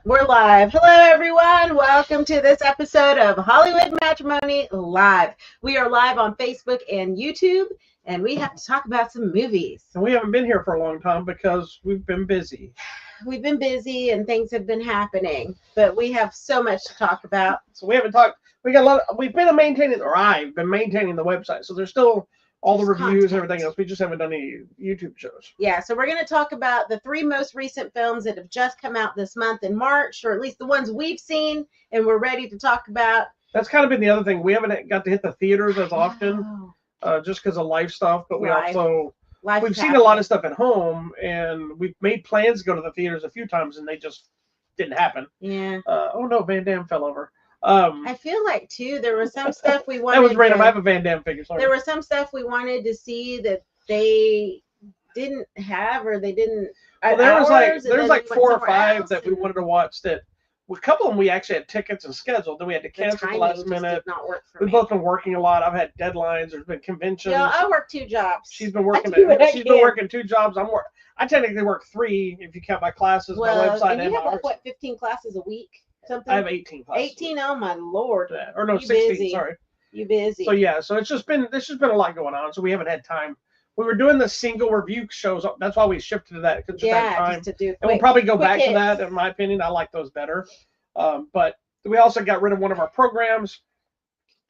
We're live. Hello, everyone. Welcome to this episode of Hollywood Matrimony Live. We are live on Facebook and YouTube, and we have to talk about some movies. And we haven't been here for a long time because we've been busy. We've been busy and things have been happening, but we have so much to talk about. So we haven't talked. We got a lot. We've been maintaining, or I've been maintaining the website. So there's still all the reviews and everything else. We just haven't done any YouTube shows. Yeah, so we're going to talk about the 3 most recent films that have just come out this month in March, or at least the ones we've seen and we're ready to talk about. That's kind of been the other thing. We haven't got to hit the theaters as often, just because of life stuff. But we've seen a lot of stuff at home, and we've made plans to go to the theaters a few times, and they just didn't happen. Yeah. Oh no, Van Damme fell over. I feel like too there was some stuff we wanted. That was random. I have a Van Damme figure. Sorry. There was some stuff we wanted to see that they didn't have, or they didn't. Well, there's like 4 or 5 that we wanted to watch. That a couple of them we actually had tickets and scheduled. Then we had to cancel at the last minute. Did not work for We've me. both been working a lot. I've had deadlines. There's been conventions. Yeah, I work 2 jobs. She's been working. She's been working 2 jobs. I technically work 3 if you count my classes, my website, and you have like, what, 15 classes a week? Something? I have 18 classes. 18? Oh my lord! Yeah. Or no, 16. Busy. Sorry. You busy? So yeah, so there's just been a lot going on. So we haven't had time. We were doing the single review shows. That's why we shifted to that. Just to do. And we'll probably go back to that. In my opinion, I like those better. But we also got rid of one of our programs,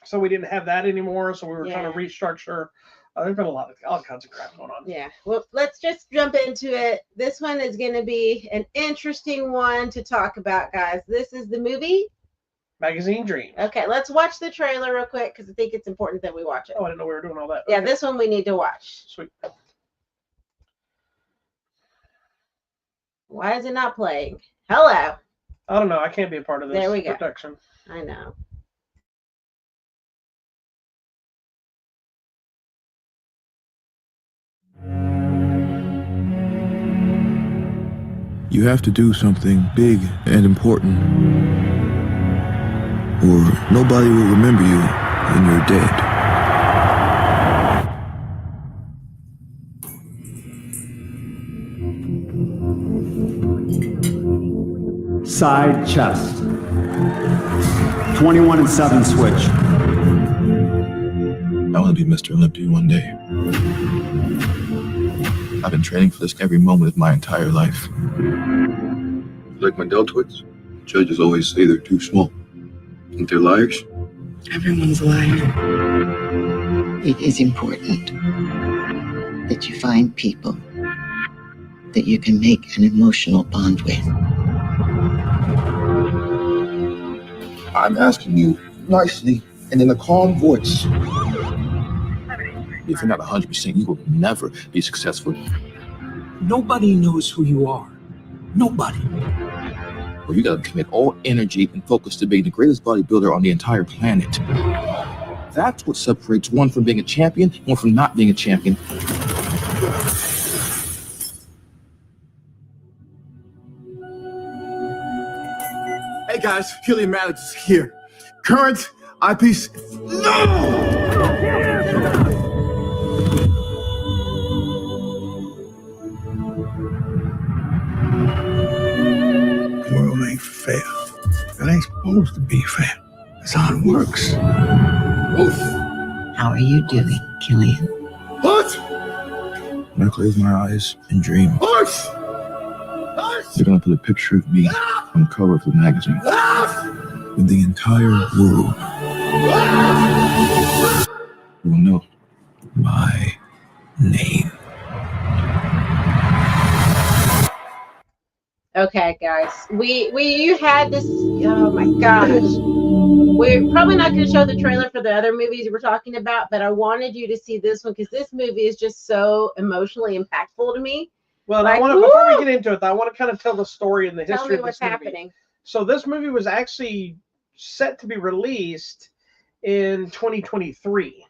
so we didn't have that anymore. So we were trying to restructure. There's been all kinds of crap going on. Yeah. Well, let's just jump into it. This one is going to be an interesting one to talk about, guys. This is the movie Magazine Dreams. Okay, let's watch the trailer real quick because I think it's important that we watch it. Oh, I didn't know we were doing all that. Yeah, this one we need to watch. Sweet. Why is it not playing? Hello. I don't know. I can't be a part of this production. I know. You have to do something big and important, or nobody will remember you when you're dead. Side chest. 21 and 7 switch. I want to be Mr. Olympia one day. I've been training for this every moment of my entire life. Like my deltoids, judges always say they're too small. Think they're liars? Everyone's a liar. It is important that you find people that you can make an emotional bond with. I'm asking you nicely and in a calm voice. If you're not 100%, you will never be successful. Nobody knows who you are. Nobody. Well, you gotta commit all energy and focus to being the greatest bodybuilder on the entire planet. That's what separates one from being a champion, one from not being a champion. Hey guys, Helium Maddox is here. Current eyepiece. No! The world ain't fair. It ain't supposed to be fair. That's how it works. Oof. How are you doing, Killian? What? I'm gonna close my eyes and dream. What? They're gonna put a picture of me on the cover of the magazine. And the entire world will know my name. Okay, guys. You had this. Oh my gosh. We're probably not going to show the trailer for the other movies we're talking about, but I wanted you to see this one because this movie is just so emotionally impactful to me. Well, before we get into it, I want to kind of tell the story and the history of this movie. What's happening. So this movie was actually set to be released in 2023.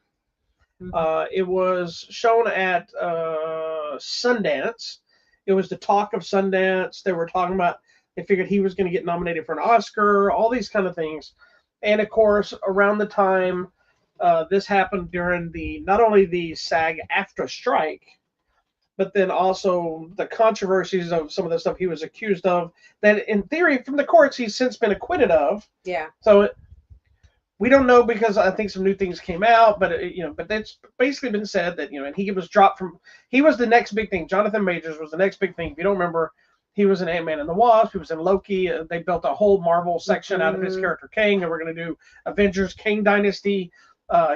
Mm-hmm. It was shown at Sundance. It was the talk of Sundance. They were talking about, they figured he was going to get nominated for an Oscar, all these kind of things. And of course, around the time this happened during not only the SAG-AFTRA strike, but then also the controversies of some of the stuff he was accused of that in theory from the courts he's since been acquitted of. Yeah. So we don't know because I think some new things came out, but but that's basically been said that and he was dropped from. He was the next big thing. Jonathan Majors was the next big thing. If you don't remember, he was in Ant-Man and the Wasp. He was in Loki. They built a whole Marvel section out of his character Kang, and we're going to do Avengers Kang Dynasty.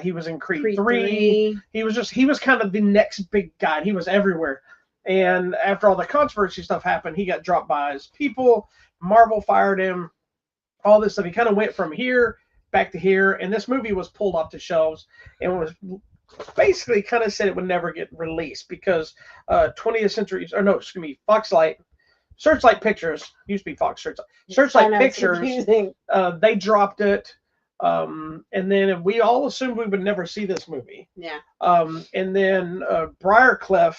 He was in Creed 3. He was kind of the next big guy. He was everywhere. And after all the controversy stuff happened, he got dropped by his people. Marvel fired him. All this stuff. He kind of went from here back to here, and this movie was pulled off the shelves and was basically kind of said it would never get released because 20th Century, or no, excuse me, Searchlight Pictures, used to be Fox Searchlight Pictures, they dropped it, and then we all assumed we would never see this movie. Yeah. And then Briarcliff,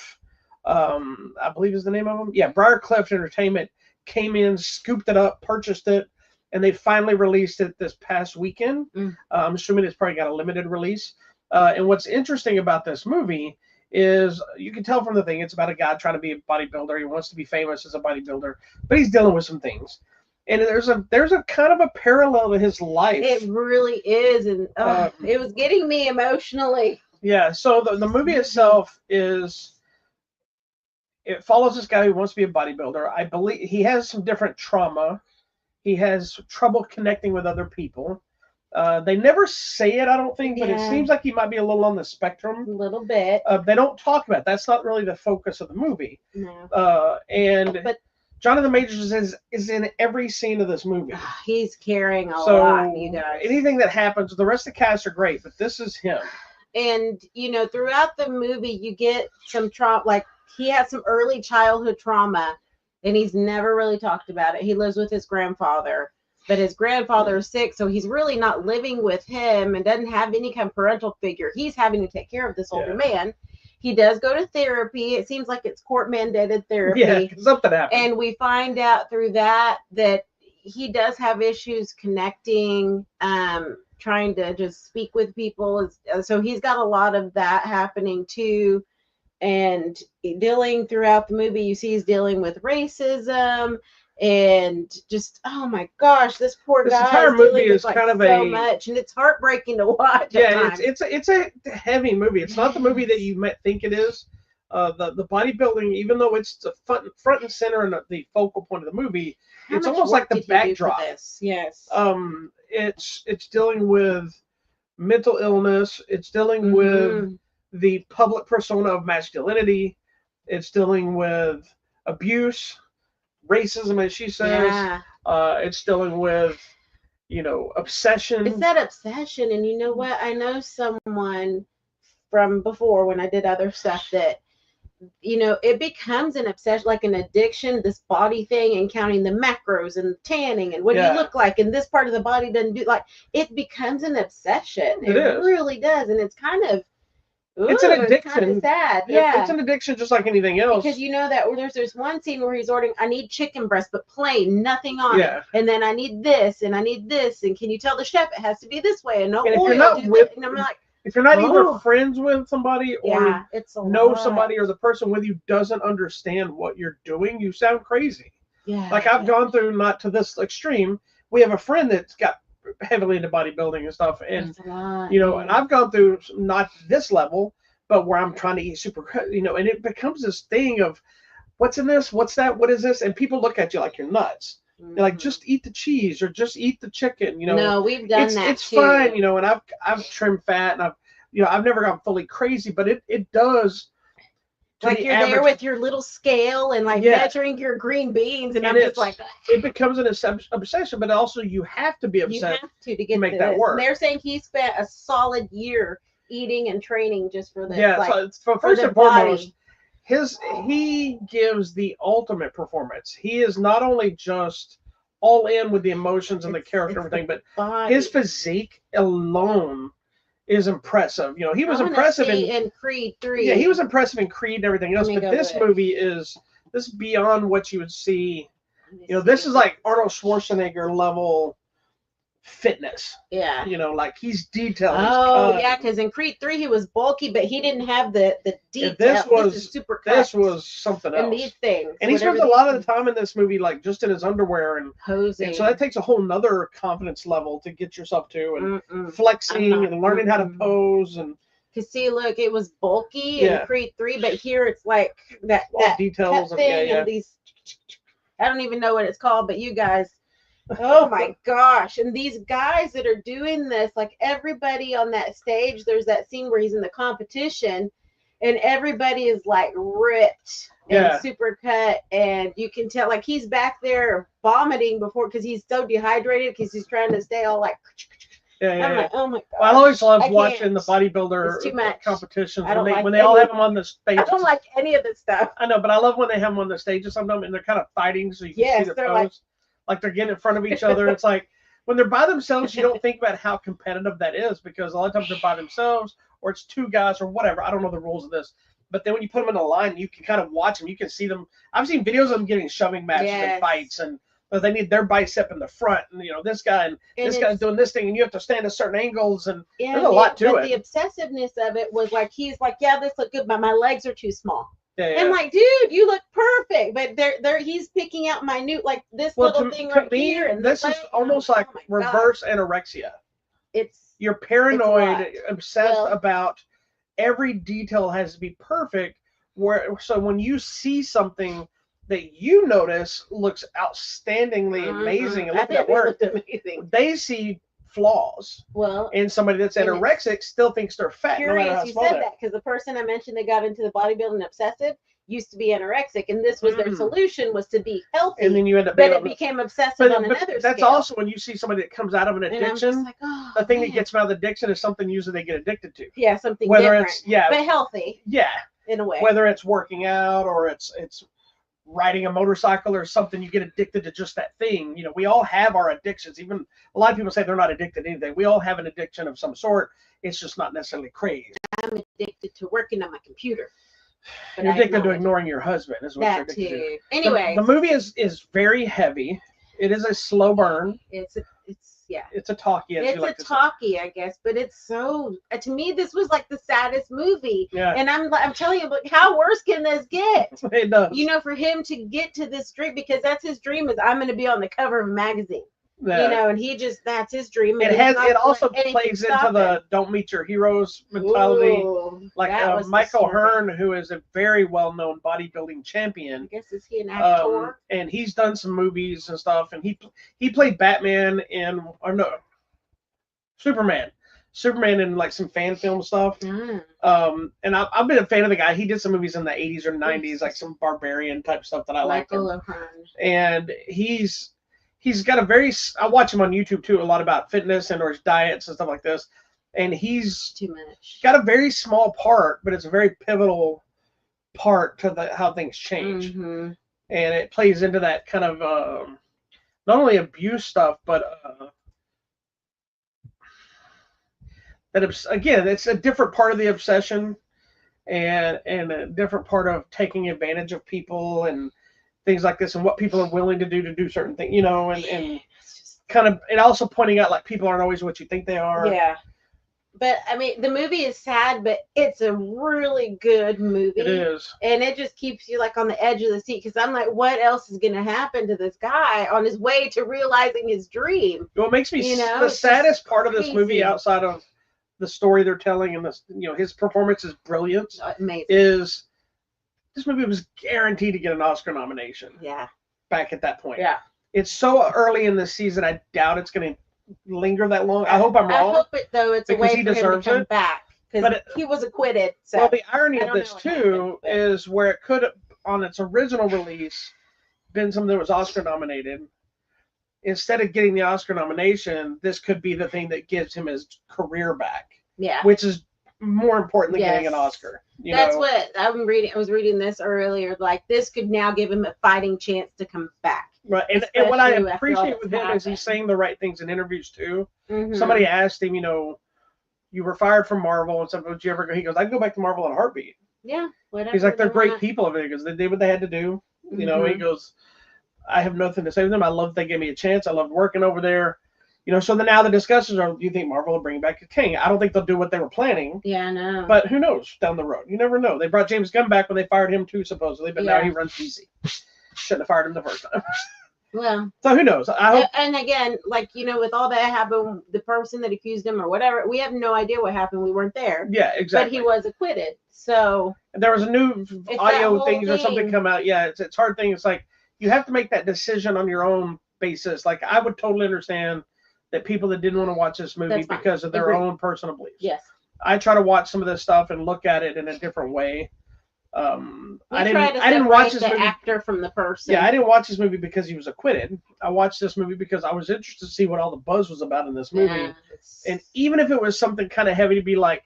I believe is the name of them. Yeah, Briarcliff Entertainment came in, scooped it up, purchased it, and they finally released it this past weekend. I'm assuming it's probably got a limited release. And what's interesting about this movie is you can tell from the thing, it's about a guy trying to be a bodybuilder. He wants to be famous as a bodybuilder, but he's dealing with some things. And there's a kind of a parallel to his life. It really is. And it was getting me emotionally. Yeah. So the movie itself it follows this guy who wants to be a bodybuilder. I believe he has some different trauma. He has trouble connecting with other people. They never say it, I don't think, but it seems like he might be a little on the spectrum. A little bit. They don't talk about it. That's not really the focus of the movie. No. But Jonathan Majors is in every scene of this movie. He's carrying a lot, you guys. Anything that happens, the rest of the cast are great, but this is him. And, throughout the movie, you get some trauma. Like, he had some early childhood trauma, and he's never really talked about it. He lives with his grandfather, but his grandfather is sick, so he's really not living with him and doesn't have any kind of parental figure. He's having to take care of this older man. He does go to therapy. It seems like it's court-mandated therapy. Yeah, something happened. And we find out through that he does have issues connecting, trying to just speak with people. So he's got a lot of that happening too. And dealing throughout the movie, you see he's dealing with racism and just, oh my gosh, this poor guy. This entire movie is kind of so much, and it's heartbreaking to watch. Yeah, it's a heavy movie. It's not the movie that you might think it is. The bodybuilding, even though it's the front and center and the focal point of the movie, it's almost like the backdrop. Yes. It's dealing with mental illness. It's dealing with the public persona of masculinity. It's dealing with abuse, racism, as she says. Yeah. It's dealing with, obsession. It's that obsession. And you know what? I know someone from before when I did other stuff that, it becomes an obsession, like an addiction, this body thing, and counting the macros and tanning and what do you look like, and this part of the body doesn't do, like, it becomes an obsession. It really does. And it's kind of, it's an addiction. It's kind of sad. Yeah. It's an addiction just like anything else. Because that there's one scene where he's ordering, I need chicken breast, but plain, nothing on it. And then I need this, and I need this, and can you tell the chef it has to be this way, and no oil. And I'm like, if you're not either friends with somebody or know somebody, or the person with you doesn't understand what you're doing, you sound crazy. Yeah. Like I've gone through, not to this extreme. We have a friend that's got heavily into bodybuilding and stuff, and and I've gone through not this level, but where I'm trying to eat super, and it becomes this thing of what's in this, what's that, what is this, and people look at you like you're nuts. They're like, just eat the cheese or just eat the chicken. No, we've done that. It's fine, and I've trimmed fat, and I've never gone fully crazy, but it does. Like you're there with your little scale and measuring your green beans, and I'm just like, it becomes an obsession, but also you have to be obsessed to get to make that work. And they're saying he spent a solid year eating and training just for this. Yeah, so first and foremost, he gives the ultimate performance. He is not only just all in with the emotions and the character and everything, but his physique alone is impressive. He was impressive in Creed 3. Yeah, he was impressive in Creed and everything else. But this movie is beyond what you would see. This is like Arnold Schwarzenegger level fitness. Yeah. You know, like he's detailed. Oh, yeah, because in Creed 3 he was bulky, but he didn't have the detail. This is super cut. This was something else. And these things. And he spends a lot of the time in this movie, like just in his underwear and posing. And so that takes a whole nother confidence level to get yourself to, and flexing and learning how to pose and. Cause see, look, it was bulky in Creed 3, but here it's like that details thing and these. I don't even know what it's called, but you guys. Oh my gosh. And these guys that are doing this, like everybody on that stage, there's that scene where he's in the competition and everybody is like ripped and super cut. And you can tell like he's back there vomiting before because he's so dehydrated because he's trying to stay all like. I'm like, oh my god. Well, I always love watching the bodybuilder competitions when they all have them on the stage. I don't like any of this stuff. I know, but I love when they have them on the stages sometimes and they're kind of fighting so you can see their pose. Like they're getting in front of each other. It's like when they're by themselves, you don't think about how competitive that is because a lot of times they're by themselves or it's two guys or whatever. I don't know the rules of this. But then when you put them in a line, you can kind of watch them. You can see them. I've seen videos of them getting shoving matches and fights and they need their bicep in the front. And, you know, this guy and this guy's doing this thing and you have to stand at certain angles. And there's a lot to it. The obsessiveness of it was like, he's like, yeah, this look good, but my legs are too small. And like, dude, you look perfect, but he's picking out minute like this little thing right here. And this is almost like reverse anorexia. You're paranoid, obsessed about every detail has to be perfect. So when you see something that you notice looks outstandingly amazing, and look at that work, they see flaws. Well, and somebody that's anorexic still thinks they're fat. Curious you said that because the person I mentioned that got into the bodybuilding obsessive used to be anorexic, and this was their solution was to be healthy. And then you end up, but it became obsessive on another That's scale. Also when you see somebody that comes out of an addiction. Like, the thing that gets them out of the addiction is something usually they get addicted to. Yeah, something whether different. It's but healthy. Yeah, in a way. Whether it's working out or it's riding a motorcycle or something, you get addicted to just that thing. You know, we all have our addictions. Even a lot of people say they're not addicted to anything. We all have an addiction of some sort. It's just not necessarily crazy. I'm addicted to working on my computer. You're addicted to ignoring your husband is what you're addicted to. Anyway. The movie is very heavy. It is a slow burn. It's a talkie. It's a talkie, I guess, but it's so. To me, this was like the saddest movie. Yeah. And I'm telling you, like, how worse can this get? It does. You know, for him to get to this dream, because that's his dream is I'm going to be on the cover of a magazine. Yeah. You know, and that's his dream. It also plays into the don't meet your heroes mentality. Ooh, like Michael Hearn, who is a very well-known bodybuilding champion. I guess is he an actor? And he's done some movies and stuff. And he played Batman in Superman in like some fan film stuff. And I've been a fan of the guy. He did some movies in the 80s or 90s, like some barbarian type stuff that I like. And he's got I watch him on YouTube too, a lot about fitness and or his diets and stuff like this. And he's too much. Got a very small part, but it's a very pivotal part to how things change. And it plays into that kind of not only abuse stuff, but again, it's a different part of the obsession and a different part of taking advantage of people and things like this and what people are willing to do certain things, you know, and kind of, and also pointing out like people aren't always what you think they are. Yeah. But I mean, the movie is sad, but it's a really good movie. It is. And it just keeps you like on the edge of the seat because I'm like, what else is going to happen to this guy on his way to realizing his dream? What makes me the saddest part of this movie outside of the story they're telling and this, you know, his performance is brilliant. Amazing. Is this movie was guaranteed to get an Oscar nomination. Yeah. Back at that point. Yeah. It's so early in the season. I doubt it's going to linger that long. I hope I'm wrong. I hope it though. It's a way for him to come back because he was acquitted. So well, the irony of this too is where it could have, on its original release, been something that was Oscar nominated. Instead of getting the Oscar nomination, this could be the thing that gives him his career back. Yeah. Which is more important than getting an Oscar. That's what I'm reading. I was reading this earlier. Like this could now give him a fighting chance to come back. Right. And what I appreciate with him is he's saying the right things in interviews too. Somebody asked him, you know, you were fired from Marvel and stuff. Would you ever go? He goes, I'd go back to Marvel in a heartbeat. Yeah. Whatever. He's like, they're great people over there because they did what they had to do. You know, he goes, I have nothing to say to them. I love they gave me a chance. I loved working over there. So now the discussions are, do you think Marvel will bring back a King? I don't think they'll do what they were planning. Yeah, I know. But who knows down the road? You never know. They brought James Gunn back when they fired him too, supposedly, but now he runs DC. Shouldn't have fired him the first time. Well, so who knows? I hope. And again, like, with all that happened, the person that accused him or whatever, we have no idea what happened. We weren't there. Yeah, exactly. But he was acquitted. So there was a new audio thing or something come out. Yeah, it's hard thing. It's like you have to make that decision on your own basis. Like I would totally understand that people that didn't want to watch this movie because of their own personal beliefs. Yes. I try to watch some of this stuff and look at it in a different way. I didn't watch this movie. Actor from the person. Yeah, I didn't watch this movie because he was acquitted. I watched this movie because I was interested to see what all the buzz was about in this movie. Yeah, and even if it was something kind of heavy, to be like,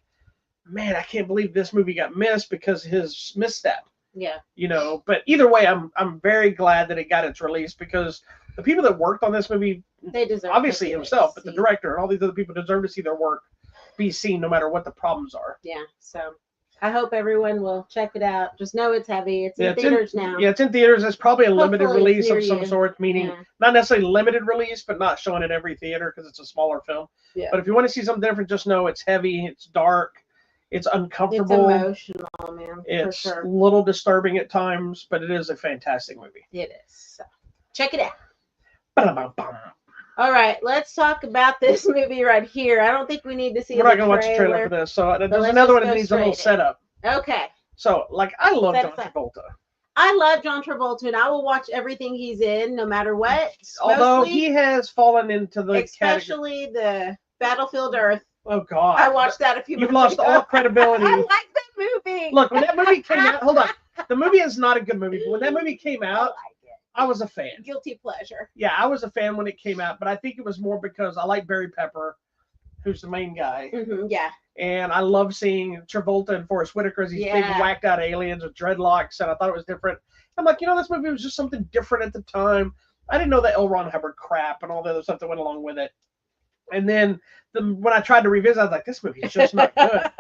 man, I can't believe this movie got missed because of his misstep. Yeah. But either way, I'm very glad that it got its release because the people that worked on this movie, they deserve obviously himself, but the director and all these other people deserve to see their work be seen no matter what the problems are. Yeah. So I hope everyone will check it out. Just know it's heavy. It's in theaters now. Yeah, it's in theaters. It's probably a limited release of some sort, meaning not necessarily limited release, but not showing at every theater because it's a smaller film. Yeah. But if you want to see something different, just know it's heavy, it's dark, it's uncomfortable. It's emotional, man. It's for sure. a little disturbing at times, but it is a fantastic movie. It is. So check it out. Ba-da-bum-bum. All right, let's talk about this movie right here. I don't think we need to see. We're not going to watch the trailer for this, so there's another one that needs a little setup. Okay. So, I love John Travolta. I love John Travolta, and I will watch everything he's in, no matter what. Although he has fallen into the especially the Battlefield Earth. Oh God! I watched that a few. You've lost all credibility. I like that movie. Look, when that movie came out, hold on. The movie is not a good movie, but when that movie came out, I was a fan. Guilty pleasure. Yeah, I was a fan when it came out, but I think it was more because I like Barry Pepper, who's the main guy. Mm-hmm, yeah. And I love seeing Travolta and Forrest Whitaker as these big whacked out aliens with dreadlocks, and I thought it was different. I'm like, this movie was just something different at the time. I didn't know the L. Ron Hubbard crap and all the other stuff that went along with it. And then when I tried to revisit, I was like, this movie is just not good.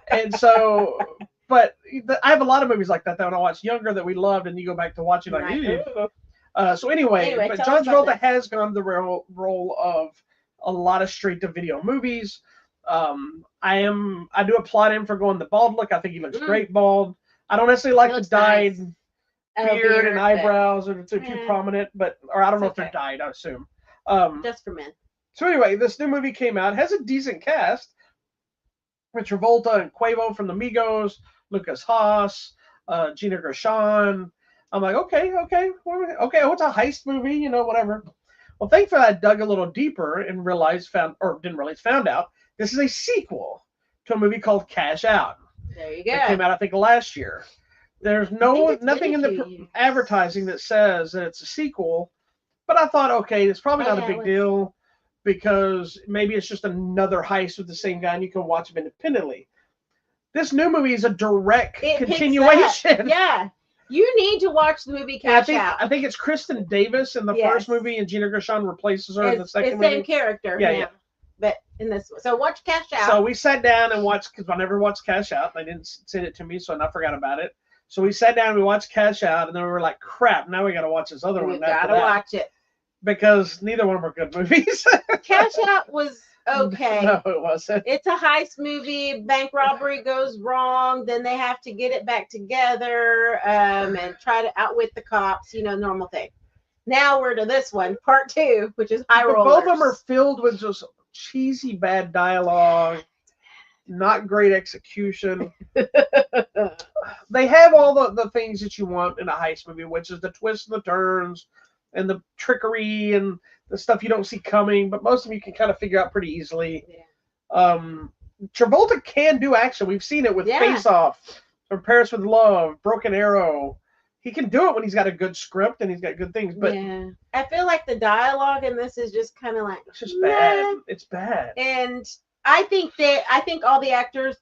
And so, but I have a lot of movies like that when I watched younger that we loved, and you go back to watching like, so anyway, but John Travolta has gone the role of a lot of straight-to-video movies. I do applaud him for going the bald look. I think he looks great bald. I don't necessarily like the dyed beard and eyebrows, or they're too prominent, or I don't know if they're dyed, I assume. Just for men. So anyway, this new movie came out, has a decent cast with Travolta and Quavo from the Migos, Lucas Haas, Gina Gershon. I'm like, okay, it's a heist movie, whatever. Well, thankfully I dug a little deeper and found out this is a sequel to a movie called Cash Out. There you go. It came out, I think, last year. There's nothing in the advertising that says that it's a sequel, but I thought, okay, it's probably not a big deal because maybe it's just another heist with the same guy and you can watch them independently. This new movie is a direct continuation. Yeah. You need to watch the movie Cash Out. I think it's Kristen Davis in the first movie, and Gina Gershon replaces her in the second movie. Same character. Yeah. But in this one. So watch Cash Out. So we sat down and watched, because I never watched Cash Out. They didn't send it to me, so I forgot about it. So we sat down and we watched Cash Out, and then we were like, crap, now we got to watch this other one. We got to watch it. Because neither one of them are good movies. Cash Out was okay. No, it wasn't. It's a heist movie. Bank robbery goes wrong. Then they have to get it back together and try to outwit the cops. Normal thing. Now we're to this one, part 2, which is High Rollers. Both of them are filled with just cheesy, bad dialogue, not great execution. They have all the things that you want in a heist movie, which is the twists and the turns and the trickery and the stuff you don't see coming, but most of them you can kind of figure out pretty easily. Yeah. Travolta can do action. We've seen it with Face Off, from Paris with Love, Broken Arrow. He can do it when he's got a good script and he's got good things. But I feel like the dialogue in this is just kind of like it's just bad. It's bad. And I think all the actors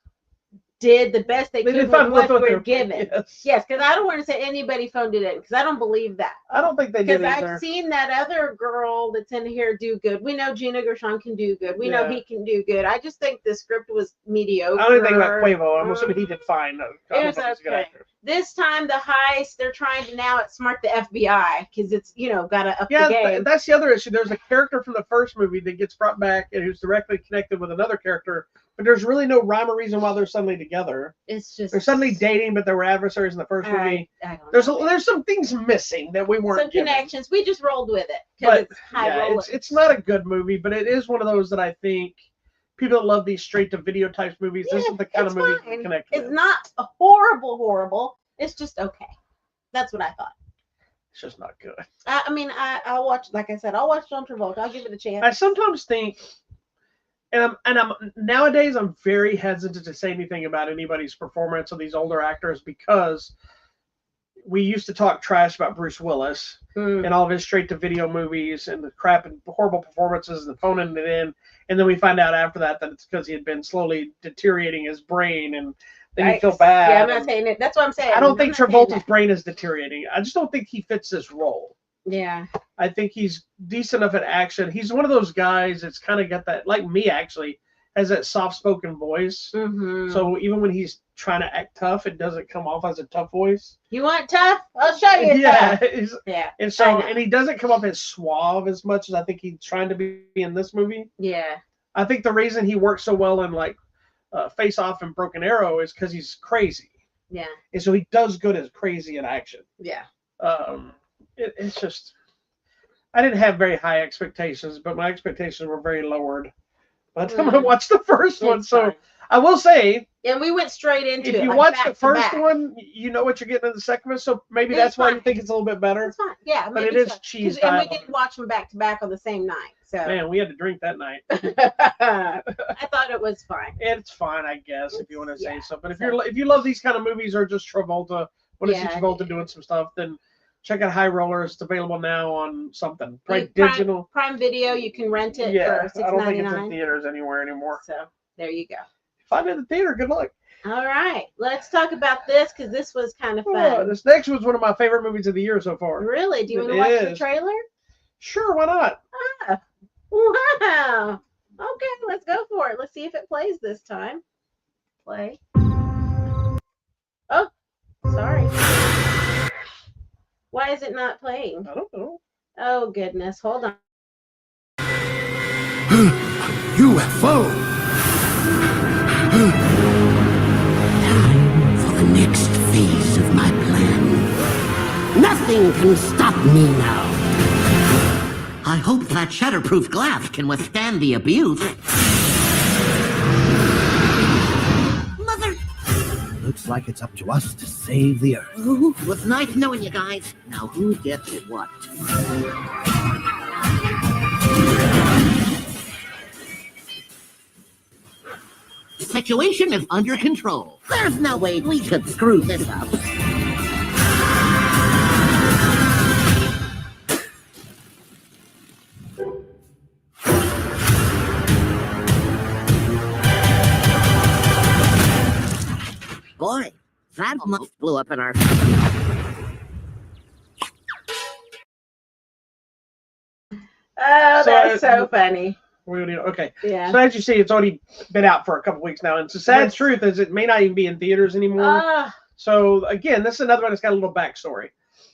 did the best they could with what we're given. Yes, because I don't want to say anybody phoned it in, because I don't believe that. I don't think they did either. Because I've seen that other girl that's in here do good. We know Gina Gershon can do good. We know he can do good. I just think the script was mediocre. I don't think about Quavo. I'm assuming he did fine. It was okay. This time the heist, they're trying to now outsmart the FBI because it's, got to up the game. That's the other issue. There's a character from the first movie that gets brought back and who's directly connected with another character, but there's really no rhyme or reason why they're suddenly together. It's just they're suddenly dating, but they were adversaries in the first movie. There's some things missing that we weren't. Some connections. We just rolled with it. But it's not a good movie, but it is one of those that I think people that love these straight to video type movies. This is the kind of movie you connect with. It's not a horrible. It's just okay. That's what I thought. It's just not good. I'll watch. Like I said, I'll watch John Travolta. I'll give it a chance. I sometimes think, and I'm nowadays I'm very hesitant to say anything about anybody's performance of these older actors because we used to talk trash about Bruce Willis and all of his straight to video movies and the crap and horrible performances and phoning it in, and then we find out after that it's because he had been slowly deteriorating his brain, and then you feel bad. Yeah, I'm not saying it. That's what I'm saying. I don't think Travolta's brain is deteriorating. I just don't think he fits this role. Yeah. I think he's decent enough at action. He's one of those guys that's kind of got that, like me actually, has that soft-spoken voice. Mm-hmm. So even when he's trying to act tough, it doesn't come off as a tough voice. You want tough? I'll show you tough. Yeah. And so, and he doesn't come off as suave as much as I think he's trying to be in this movie. Yeah. I think the reason he works so well in like Face Off and Broken Arrow is because he's crazy. Yeah. And so he does good as crazy in action. Yeah. It's just, I didn't have very high expectations, but my expectations were very lowered by the time I watched the first one. So I will say, and we went straight into it. If you watch the first one, you know what you're getting in the second one. So maybe that's why you think it's a little bit better. It's fine. Yeah, but it is cheese. And we didn't watch them back to back on the same night. So man, we had to drink that night. I thought it was fine. It's fine, I guess, if you want to say so. But if you love these kind of movies or just Travolta, want to see Travolta doing some stuff, then check out High Rollers. It's available now on something. Digital. Prime Video. You can rent it for $6.99. I don't think it's in theaters anywhere anymore. So there you go. Find it in the theater. Good luck. All right. Let's talk about this because this was kind of fun. This next one's one of my favorite movies of the year so far. Really? Do you want to watch the trailer? Sure, why not? Wow. Okay, let's go for it. Let's see if it plays this time. Play. Oh, sorry. Why is it not playing? I don't know. Oh, goodness. Hold on. UFO! Time for the next phase of my plan. Nothing can stop me now. I hope that shatterproof glass can withstand the abuse. Mother! Looks like it's up to us to save the Earth. Ooh, it was nice knowing you guys. Now who gets what? The situation is under control. There's no way we could screw this up. Boy, that almost blew up in our... Oh, that's so funny. Okay. Yeah. So as you see, it's already been out for a couple weeks now, and the sad truth is it may not even be in theaters anymore. So again, this is another one that's got a little backstory.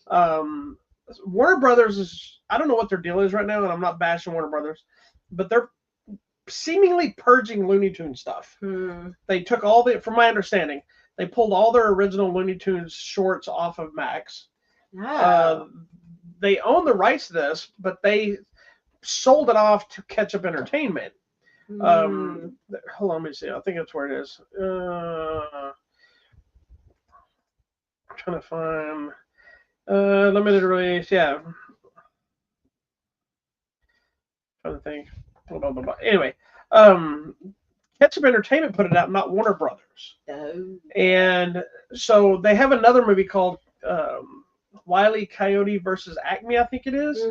Warner Brothers is, I don't know what their deal is right now, and I'm not bashing Warner Brothers, but they're seemingly purging Looney Tunes stuff. They took all the, from my understanding, they pulled all their original Looney Tunes shorts off of Max. They own the rights to this, but they sold it off to Ketchup Entertainment. Hold on, let me see. I think that's where it is. I'm trying to find limited release. Yeah. Trying to think. Blah, blah, blah, blah. Anyway, Ketchup Entertainment put it out, not Warner Brothers. And so they have another movie called Wile E. Coyote versus Acme, I think it is,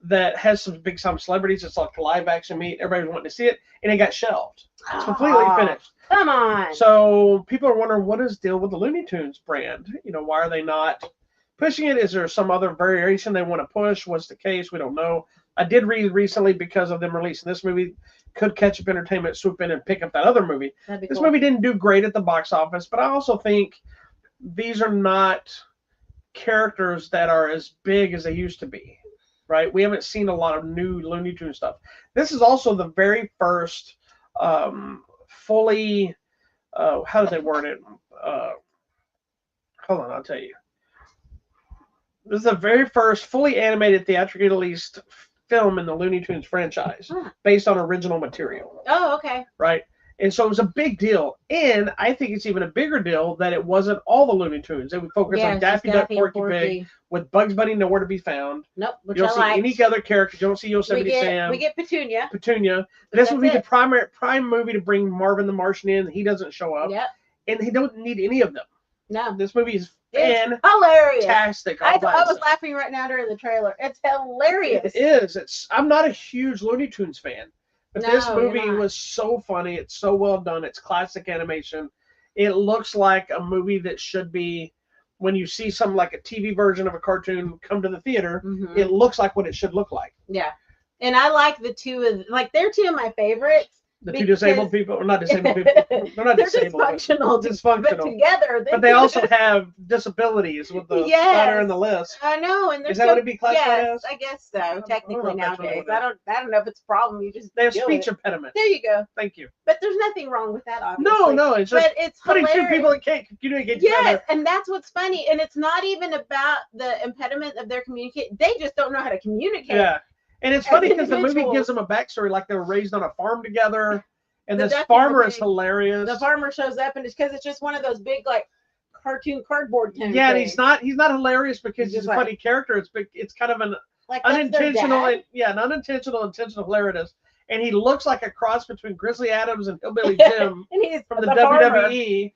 that has some big time celebrities. It's like a live action meet. Everybody's wanting to see it, and it got shelved. It's completely finished. Come on. So people are wondering, what is the deal with the Looney Tunes brand? You know, why are they not pushing it? Is there some other variation they want to push? What's the case? We don't know. I did read recently, because of them releasing this movie, could Ketchup Entertainment swoop in and pick up that other movie? This movie didn't do great at the box office, but I also think these are not characters that are as big as they used to be, right? We haven't seen a lot of new Looney Tunes stuff. This is also the very first fully, how did they word it? Hold on, I'll tell you. This is the very first fully animated, theatrically released film in the Looney Tunes franchise based on original material. Oh, okay. Right? And so it was a big deal. And I think it's even a bigger deal that it wasn't all the Looney Tunes. They would focus on Daffy Duck, Porky Pig, with Bugs Bunny nowhere to be found. Nope, which you don't see liked. any other characters. You don't see Yosemite Sam. We get Petunia. This would be the prime movie to bring Marvin the Martian in. He doesn't show up. Yep. And they don't need any of them. No. This movie is hilarious. Fantastic. I was laughing right now during the trailer. It's hilarious. It is. I'm not a huge Looney Tunes fan. But this movie was so funny. It's so well done. It's classic animation. It looks like a movie that should be, when you see something like a TV version of a cartoon come to the theater, it looks like what it should look like. Yeah. And I like they're two of my favorites. The two disabled people, or not disabled people. They're not disabled. Dysfunctional. But together. But they also have disabilities with the stutter and the lisp. I know. And is that what it'd be classified as? I guess so. Technically nowadays. I don't know if it's a problem. You just they have speech impediment. There you go. Thank you. But there's nothing wrong with that, obviously. No, it's just it's putting hilarious. two people that can't communicate together. Yes, and that's what's funny. And it's not even about the impediment of their communication. They just don't know how to communicate. Yeah. And it's funny because the movie gives them a backstory, like they were raised on a farm together. And this farmer is hilarious. The farmer shows up, and it's because it's just one of those big, like, cartoon cardboard things. Yeah, and he's not hilarious because he's a funny character. It's kind of an unintentional, intentional hilarious. And he looks like a cross between Grizzly Adams and Hillbilly Jim and he's from the WWE.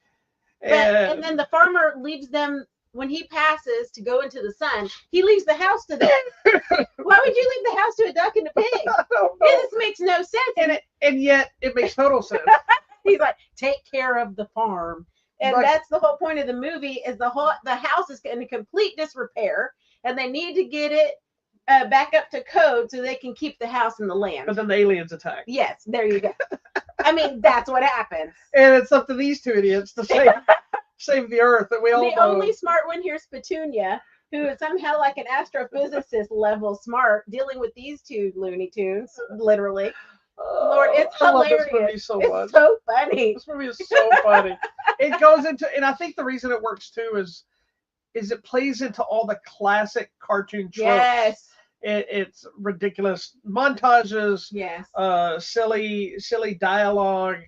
And then the farmer leaves them. When he passes to go into the sun, he leaves the house to them. Why would you leave the house to a duck and a pig? I don't know. This makes no sense. And yet it makes total sense. He's like, take care of the farm. And that's the whole point of the movie is the house is in complete disrepair and they need to get it back up to code so they can keep the house and the land. But then the aliens attack. Yes, there you go. I mean, that's what happens. And it's up to these two idiots to save the earth that we all know. The only smart one here is Petunia, who is somehow like an astrophysicist level smart, dealing with these two Looney Tunes, literally. Lord, it's hilarious. I love this movie so much. It's so funny. This movie is so funny. It goes into, and I think the reason it works too is it plays into all the classic cartoon tropes. Yes. It's ridiculous montages. Yes. Silly dialogue,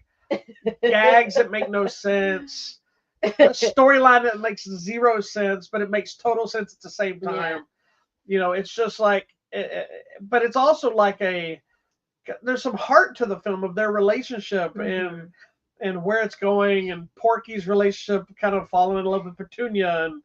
gags that make no sense. A storyline that makes zero sense, but it makes total sense at the same time. Yeah. You know, it's just like, but it's also like there's some heart to the film of their relationship and where it's going, and Porky's relationship kind of falling in love with Petunia, and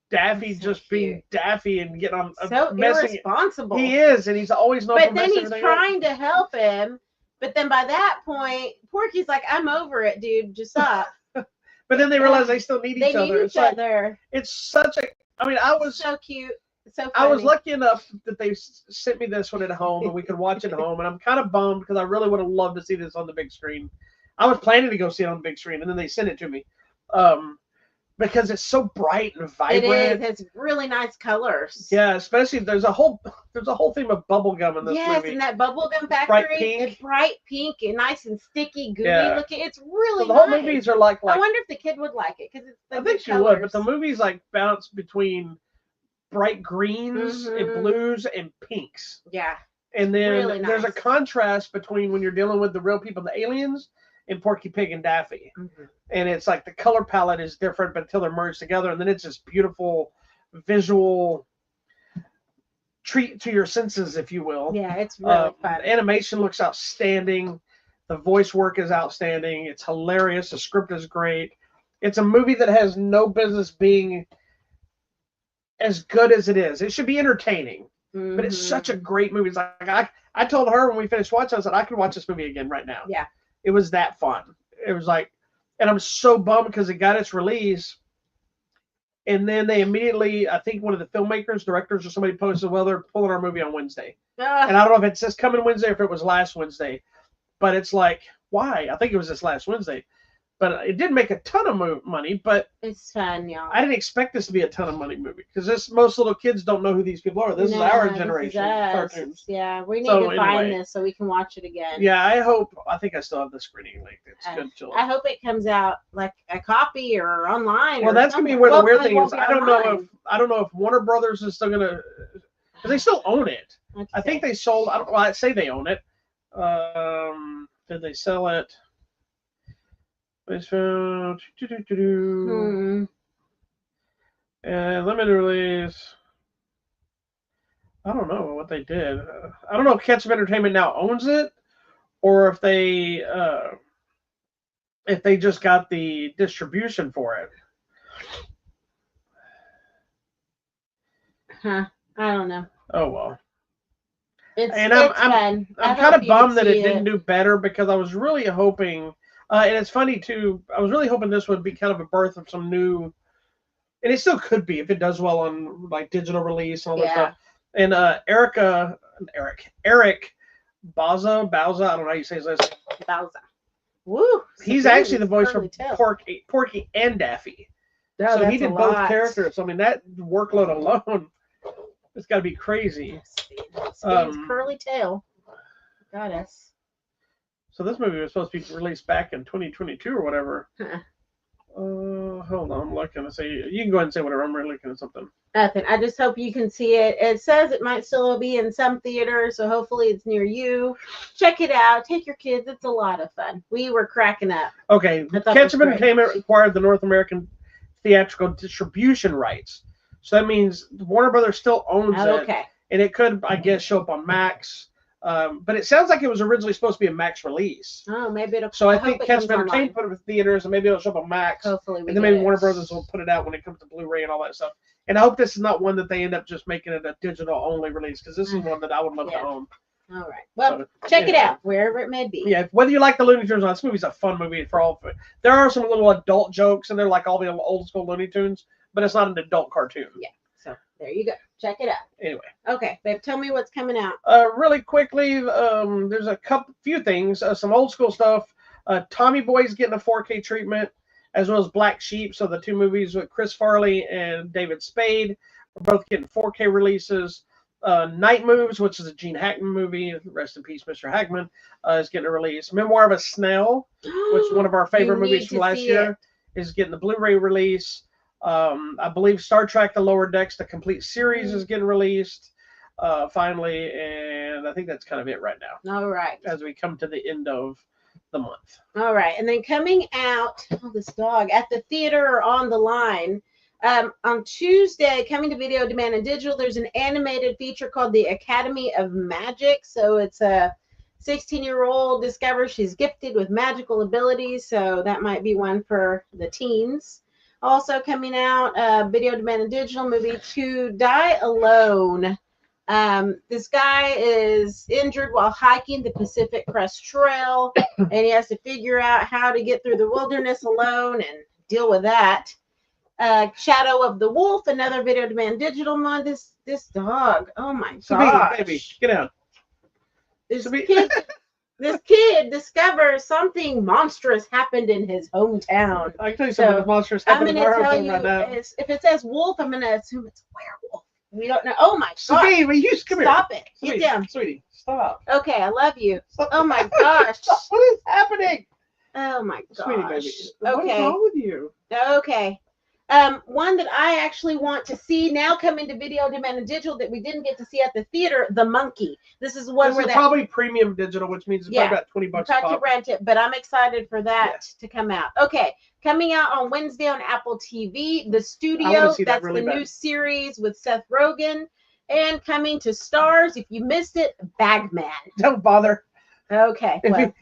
Daffy just being Daffy and getting on so irresponsible. He is, and he's always known. But then he's trying to help him. But then by that point, Porky's like, "I'm over it, dude. Just stop." But then they realize they still need each other. They need each other. It's such a. I mean, I was so cute. So funny. I was lucky enough that they sent me this one at home and we could watch it at home. And I'm kind of bummed because I really would have loved to see this on the big screen. I was planning to go see it on the big screen, and then they sent it to me because it's so bright and vibrant. It is. It's really nice colors. Yeah, especially there's a whole theme of bubble gum in this movie. Yes, in that bubblegum factory. It's bright pink and nice and sticky, gooey looking. It's really the whole movies are like. I wonder if the kid would like it because it's. I think she would, but the movies like bounce between bright greens and blues and pinks. Yeah. And then there's a contrast between when you're dealing with the real people, the aliens, and Porky Pig and Daffy. And it's like the color palette is different, but until they're merged together, and then it's this beautiful visual treat to your senses, if you will. Yeah, it's really fun. The animation looks outstanding. The voice work is outstanding. It's hilarious. The script is great. It's a movie that has no business being as good as it is. It should be entertaining, but it's such a great movie. It's like I told her when we finished watching, I said I could watch this movie again right now. Yeah, it was that fun. It was like, and I'm so bummed because it got its release, and then they immediately, I think one of the filmmakers, directors, or somebody posted, well, they're pulling our movie on Wednesday, and I don't know if it's this coming Wednesday or if it was last Wednesday, but it's like, why? I think it was this last Wednesday. But it did make a ton of money. But it's fun, y'all. I didn't expect this to be a ton of money movie because most little kids don't know who these people are. This is our generation cartoons. Yeah, we need to find this so we can watch it again. Yeah, I think I still have the screening link. It's good. I hope it comes out like a copy or online. Well, that's gonna be where the weird thing is. I don't know if Warner Brothers is still gonna, because they still own it. I think they sold. I say they own it. Did they sell it? And limited release. I don't know what they did. I don't know if Ketchup Entertainment now owns it, or if they just got the distribution for it. I don't know. Oh well. I'm kind of bummed that it didn't do better because I was really hoping. And it's funny too. I was really hoping this would be kind of a birth of some new, and it still could be if it does well on like digital release and all that stuff. And Eric Bauza, I don't know how you say his last name. Bauza. Woo! He's actually the voice for Porky and Daffy. So he did both characters. So I mean, that workload alone, it's got to be crazy. Spade's curly tail. Goddess. So this movie was supposed to be released back in 2022 or whatever. Hold on, I'm looking to see. You can go ahead and say whatever. I'm really looking at something. Nothing. I just hope you can see it. It says it might still be in some theaters, so hopefully it's near you. Check it out. Take your kids. It's a lot of fun. We were cracking up. Okay. Ketchup Entertainment acquired the North American theatrical distribution rights. So that means Warner Brothers still owns it. Okay. And it could, I guess, show up on Max. But it sounds like it was originally supposed to be a Max release. Oh, maybe it'll. So I think Ketchup Entertainment put it in theaters, and maybe it'll show up on Max. Hopefully, and then maybe Warner Brothers will put it out when it comes to Blu-ray and all that stuff. And I hope this is not one that they end up just making it a digital-only release, because this is one that I would love to own. All right. Well, check it out wherever it may be. Yeah, whether you like the Looney Tunes or not, this movie's a fun movie for all of it. There are some little adult jokes, and they're like all the old school Looney Tunes, but it's not an adult cartoon. Yeah. So there you go. Check it out. Anyway. Okay, babe. Tell me what's coming out. Really quickly, there's a few things. Some old school stuff. Tommy Boy's getting a 4K treatment, as well as Black Sheep. So the two movies with Chris Farley and David Spade are both getting 4K releases. Night Moves, which is a Gene Hackman movie, rest in peace, Mr. Hackman, is getting a release. Memoir of a Snail, which is one of our favorite movies from last year, is getting the Blu-ray release. I believe Star Trek: The Lower Decks, the complete series, is getting released finally, and I think that's kind of it right now. All right. As we come to the end of the month. All right, and then coming out, this dog at the theater or on the line. On Tuesday, coming to video demand and digital, there's an animated feature called The Academy of Magic. So it's a 16-year-old discovers she's gifted with magical abilities. So that might be one for the teens. Also coming out, video demand and digital movie To Die Alone. This guy is injured while hiking the Pacific Crest Trail, and he has to figure out how to get through the wilderness alone and deal with that. Shadow of the Wolf, another video demand digital one. This dog, oh my god! Baby, get out. This kid discovers something monstrous happened in his hometown. I can tell you something monstrous happened in our hometown right now. If it says wolf, I'm gonna assume it's a werewolf. We don't know. Oh my god! Stop it! Get down, sweetie. Stop. Okay, I love you. Oh my gosh! What is happening? Oh my gosh! Sweetie, baby. Okay. What is wrong with you? Okay. One that I actually want to see now coming to video demand and digital that we didn't get to see at the theater, The Monkey. This is one where probably premium digital, which means it's probably about $20 a pop. To rent it, but I'm excited for that to come out. Okay, coming out on Wednesday on Apple TV, The Studio. That's really the new series with Seth Rogen, and coming to Stars. If you missed it, Bagman. Don't bother. Okay.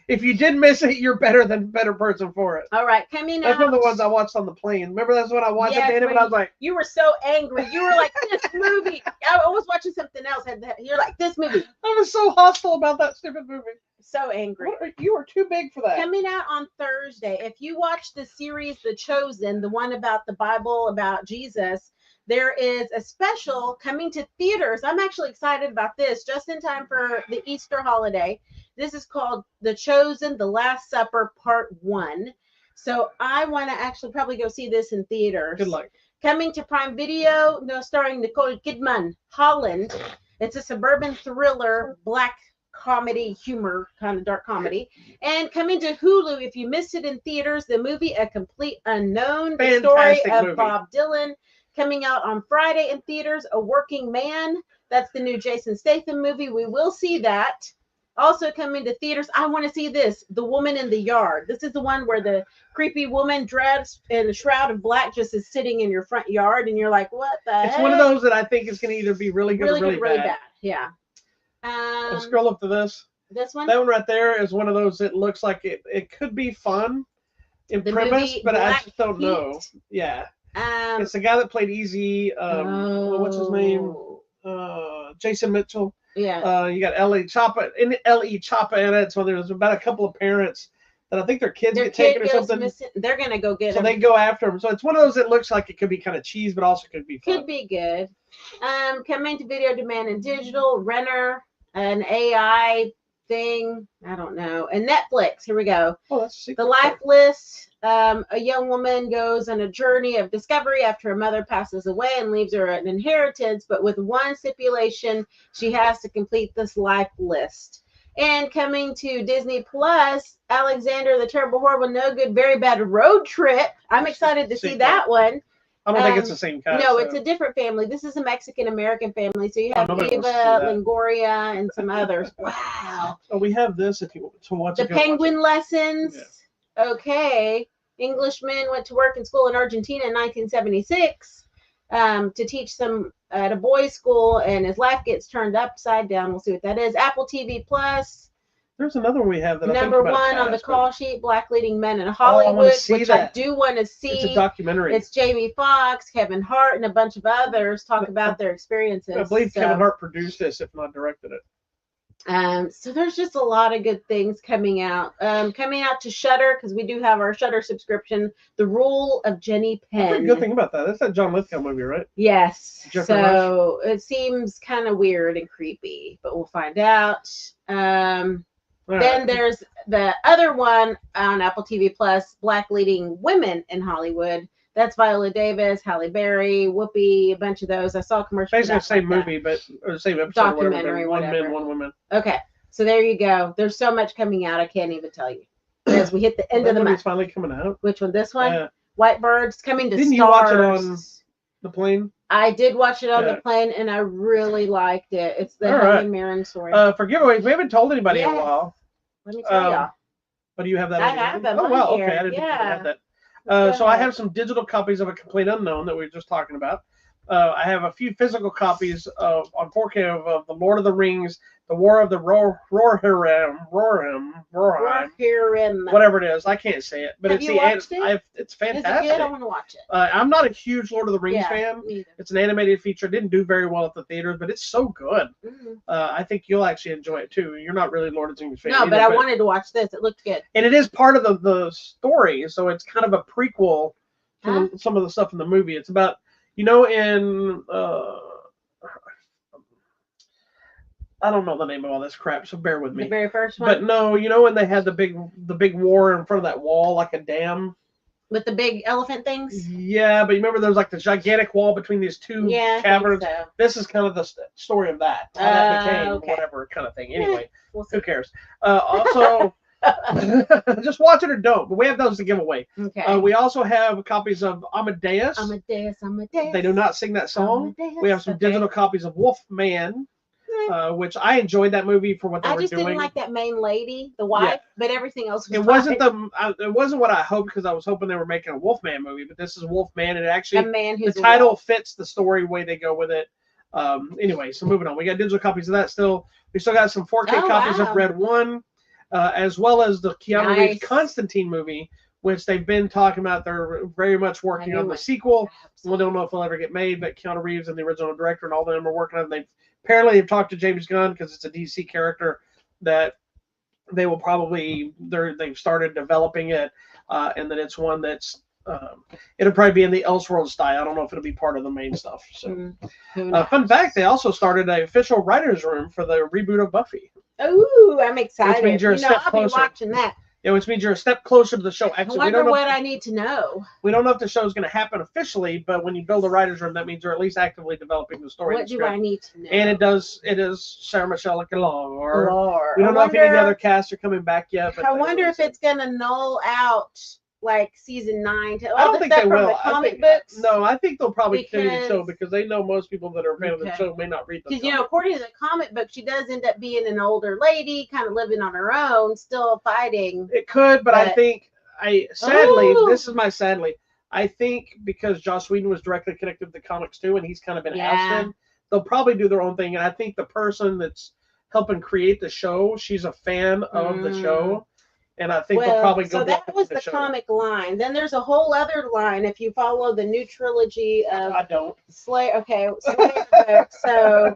If you did miss it, you're better person for it. All right, coming out. That's one of the ones I watched on the plane. Remember that's what I watched at the end of it? I was like, you were so angry. You were like, this movie. I was watching something else. You're like, this movie. I was so hostile about that stupid movie. So angry. You were too big for that. Coming out on Thursday. If you watch the series The Chosen, the one about the Bible, about Jesus, there is a special coming to theaters. I'm actually excited about this, just in time for the Easter holiday. This is called The Chosen, The Last Supper, Part 1. So I want to actually probably go see this in theaters. Good luck. Coming to Prime Video, starring Nicole Kidman, Holland. It's a suburban thriller, black comedy, humor, kind of dark comedy. And coming to Hulu, if you missed it in theaters, the movie A Complete Unknown, the story of movie. Bob Dylan. Coming out on Friday in theaters, A Working Man. That's the new Jason Statham movie. We will see that. Also coming to theaters, I want to see this, The Woman in the Yard. This is the one where the creepy woman dressed in a shroud of black just is sitting in your front yard, and you're like, what the heck? It's one of those that I think is going to either be really good or really bad. Yeah. Let's scroll up to this. This one? That one right there is one of those that looks like it could be fun in premise, but I just don't know. Yeah. It's the guy that played Easy. What's his name? Jason Mitchell. Yeah. You got L.E. Choppa in it. So there's about a couple of parents that I think their kids get taken or something. Missing. They're gonna go get so them. They go after them. So it's one of those that looks like it could be kind of cheese, but also could be fun. Could be good. Coming to video demand and digital, Renner, an AI thing. I don't know. And Netflix. Here we go. Oh, that's a secret. The Life List. A young woman goes on a journey of discovery after her mother passes away and leaves her an inheritance, but with one stipulation, she has to complete this life list. And coming to Disney Plus, Alexander the Terrible, Horrible, No Good, Very Bad Road Trip. I'm excited to see that one. I don't think it's the same kind. No, it's a different family. This is a Mexican-American family. So you have Eva Longoria and some others. Wow. Oh, we have this if you want to watch The Penguin Lessons. Yeah. Okay. Englishman went to work in school in Argentina in 1976 to teach some at a boys' school, and his life gets turned upside down. We'll see what that is. Apple TV Plus. There's another one we have that number one on the call sheet, Black Leading Men in Hollywood, which I do want to see. It's a documentary. It's Jamie Foxx, Kevin Hart, and a bunch of others talk about their experiences. I believe Kevin Hart produced this, if not directed it. So there's just a lot of good things coming out. Coming out to Shudder, because we do have our Shudder subscription. The Rule of Jenny Penn. Good thing about that. That's that John Lithgow movie, right? Yes. So it seems kind of weird and creepy, but we'll find out. Then there's the other one on Apple TV Plus, Black Leading Women in Hollywood. That's Viola Davis, Halle Berry, Whoopi, a bunch of those. I saw a commercial. Basically the same movie, but or the same episode. Documentary, whatever. One men, one woman. Okay, so there you go. There's so much coming out, I can't even tell you. As we hit the end of the month. It's finally coming out. Which one? This one? White Birds coming to Didn't Stars. You watch it on the plane? I did watch it on the plane, and I really liked it. It's the Helen Mirren story. For giveaways, we haven't told anybody in a while. Let me tell y'all. But do you have that? I have them. Oh, well, here. okay. I didn't think you had that. So I have some digital copies of A Complete Unknown that we were just talking about. I have a few physical copies on 4K of The Lord of the Rings, The War of the Rohirrim, whatever it is. I can't say it, but it's fantastic. Is it good? I want to watch it. I'm not a huge Lord of the Rings fan. It's an animated feature. It didn't do very well at the theaters, but it's so good. Mm-hmm. I think you'll actually enjoy it too. You're not really Lord of the Rings fan. No, but I wanted to watch this. It looked good. And it is part of the story, so it's kind of a prequel to some of the stuff in the movie. It's about, in I don't know the name of all this crap, so bear with me. The very first one? But no, when they had the big war in front of that wall, like a dam? With the big elephant things? Yeah, but you remember there was like this gigantic wall between these two caverns? So. This is kind of the story of that. How that became whatever kind of thing. Anyway, who cares? Also, just watch it or don't, but we have those to give away. Okay. We also have copies of Amadeus. Amadeus. They do not sing that song. Amadeus. We have some digital copies of Wolfman. Which I enjoyed that movie for what they were doing. I just didn't like that main lady, the wife, but everything else was fine. It wasn't what I hoped, because I was hoping they were making a Wolfman movie, but this is Wolfman, and it actually the title fits the story way they go with it. Anyway, so moving on. We got digital copies of that still. We still got some 4K copies of Red One, as well as the Keanu Reeves Constantine movie, which they've been talking about. They're very much working on the sequel. We don't know if it'll ever get made, but Keanu Reeves and the original director and all of them are working on it. Apparently they've talked to James Gunn, because it's a DC character, that they will probably they've started developing it, and that it's one that's it'll probably be in the Elseworld style. I don't know if it'll be part of the main stuff. So, fun fact: they also started an official writers' room for the reboot of Buffy. Ooh, I'm excited. Which means you're a step I'll closer. be watching that. which means you're a step closer to the show. I Actually, wonder what I need to know. We don't know if the show is going to happen officially, but when you build a writer's room, that means you're at least actively developing the story. What do I need to know? And it is Sarah Michelle Gellar. Or we don't know if any of the other casts are coming back yet. But I wonder if it's going to null out like season 9. I don't think they will. The comic books. No, I think they'll probably continue the show because they know most people that are a fan of the show may not read the Because, according to the comic book, she does end up being an older lady, kind of living on her own, still fighting. It could, but I think, this is my sadly, I think because Joss Whedon was directly connected to the comics too, and he's kind of been ousted, they'll probably do their own thing. And I think the person that's helping create the show, she's a fan of the show. And I think they'll probably go. So that was the comic line. Then there's a whole other line if you follow the new trilogy of Slayer. Okay, Slayer. So,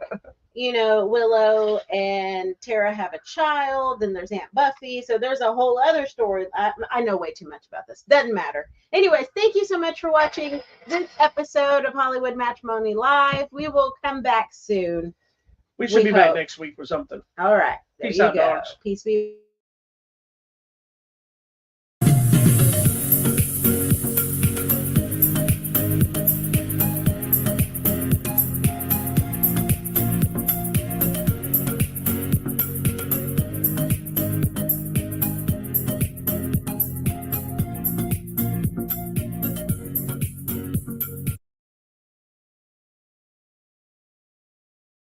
Willow and Tara have a child. Then there's Aunt Buffy. So there's a whole other story. I know way too much about this. Doesn't matter. Anyways, thank you so much for watching this episode of Hollywood Matrimony Live. We will come back soon. We should be back next week or something. All right. Peace out, go. dogs. Peace be.